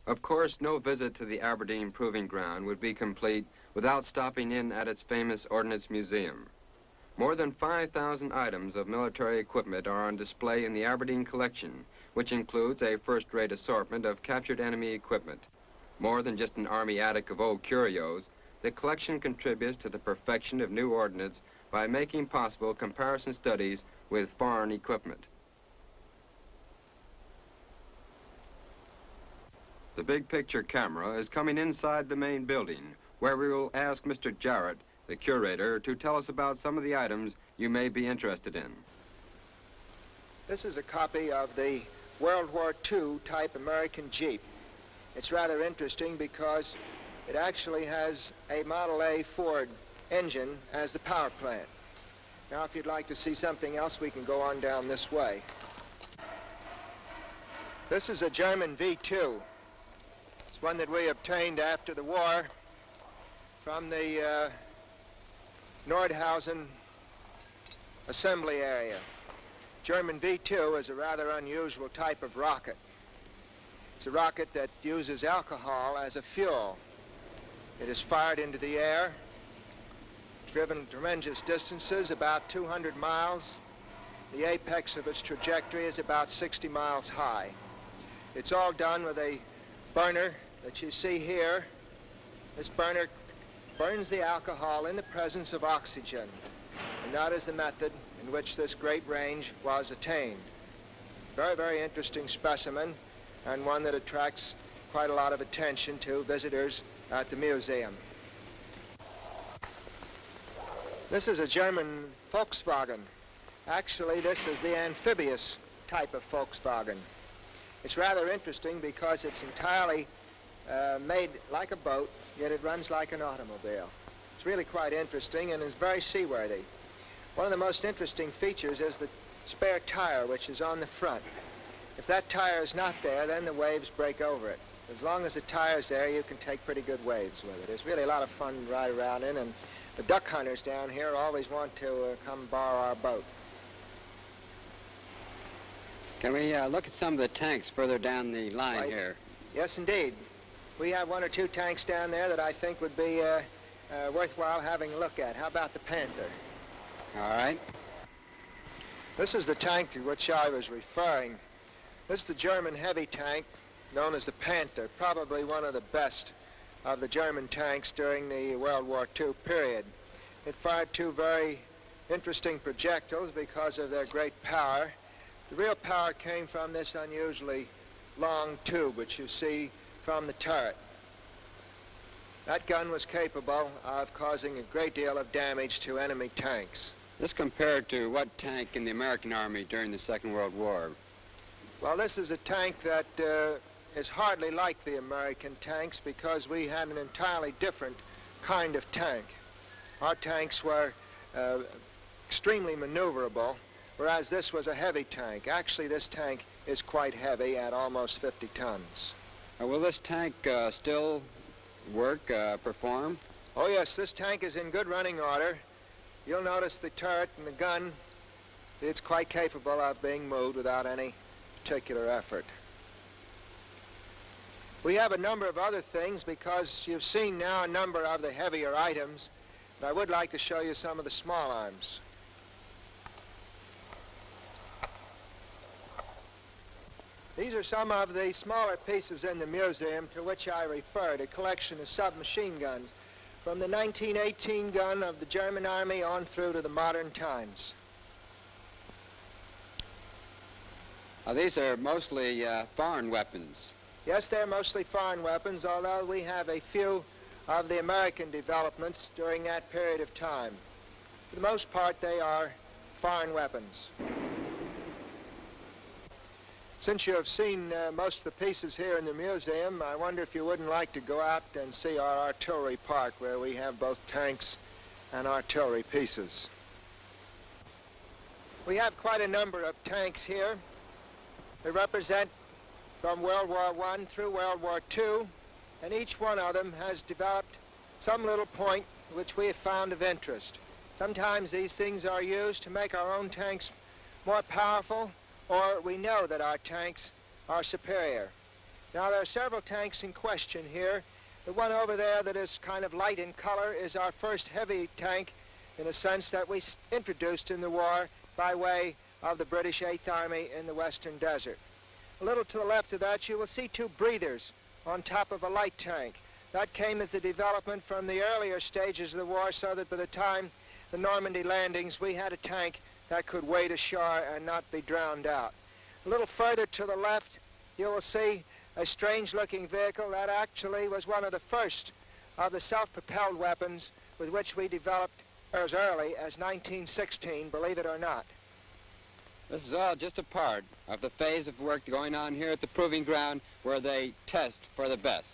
Of course, no visit to the Aberdeen Proving Ground would be complete without stopping in at its famous Ordnance Museum. More than 5,000 items of military equipment are on display in the Aberdeen collection, which includes a first-rate assortment of captured enemy equipment. More than just an army attic of old curios, the collection contributes to the perfection of new ordnance by making possible comparison studies with foreign equipment. The big picture camera is coming inside the main building, where we will ask Mr. Jarrett, the curator, to tell us about some of the items you may be interested in. This is a copy of the World War II type American Jeep. It's rather interesting because it actually has a Model A Ford engine as the power plant. Now, if you'd like to see something else, we can go on down this way. This is a German V2. It's one that we obtained after the war from the Nordhausen assembly area. German V2 is a rather unusual type of rocket. It's a rocket that uses alcohol as a fuel. It is fired into the air, driven tremendous distances, about 200 miles. The apex of its trajectory is about 60 miles high. It's all done with a burner that you see here. This burner burns the alcohol in the presence of oxygen, and that is the method in which this great range was attained. Very, very interesting specimen, and one that attracts quite a lot of attention to visitors at the museum. This is a German Volkswagen. Actually, this is the amphibious type of Volkswagen. It's rather interesting because it's entirely made like a boat, yet it runs like an automobile. It's really quite interesting and is very seaworthy. One of the most interesting features is the spare tire, which is on the front. If that tire is not there, then the waves break over it. As long as the tire's there, you can take pretty good waves with it. It's really a lot of fun to ride around in, and the duck hunters down here always want to come borrow our boat. Can we look at some of the tanks further down the line here? Yes, indeed. We have one or two tanks down there that I think would be worthwhile having a look at. How about the Panther? All right. This is the tank to which I was referring. This is the German heavy tank known as the Panther, probably one of the best of the German tanks during the World War II period. It fired two very interesting projectiles because of their great power. The real power came from this unusually long tube, which you see from the turret. That gun was capable of causing a great deal of damage to enemy tanks. This compared to what tank in the American Army during the Second World War? Well, this is a tank that is hardly like the American tanks because we had an entirely different kind of tank. Our tanks were extremely maneuverable, whereas this was a heavy tank. Actually, this tank is quite heavy at almost 50 tons. Will this tank still work, perform? Oh, yes, this tank is in good running order. You'll notice the turret and the gun. It's quite capable of being moved without any particular effort. We have a number of other things because you've seen now a number of the heavier items, but I would like to show you some of the small arms. These are some of the smaller pieces in the museum to which I referred, a collection of submachine guns from the 1918 gun of the German Army on through to the modern times. These are mostly foreign weapons. Yes, they're mostly foreign weapons, although we have a few of the American developments during that period of time. For the most part, they are foreign weapons. Since you have seen most of the pieces here in the museum, I wonder if you wouldn't like to go out and see our artillery park, where we have both tanks and artillery pieces. We have quite a number of tanks here. They represent from World War I through World War II, and each one of them has developed some little point which we have found of interest. Sometimes these things are used to make our own tanks more powerful, or we know that our tanks are superior. Now, there are several tanks in question here. The one over there that is kind of light in color is our first heavy tank, in a sense that we introduced in the war by way of the British 8th Army in the Western Desert. A little to the left of that, you will see two breathers on top of a light tank. That came as the development from the earlier stages of the war, so that by the time the Normandy landings, we had a tank that could wade ashore and not be drowned out. A little further to the left, you will see a strange-looking vehicle that actually was one of the first of the self-propelled weapons with which we developed as early as 1916, believe it or not. This is all just a part of the phase of work going on here at the proving ground where they test for the best.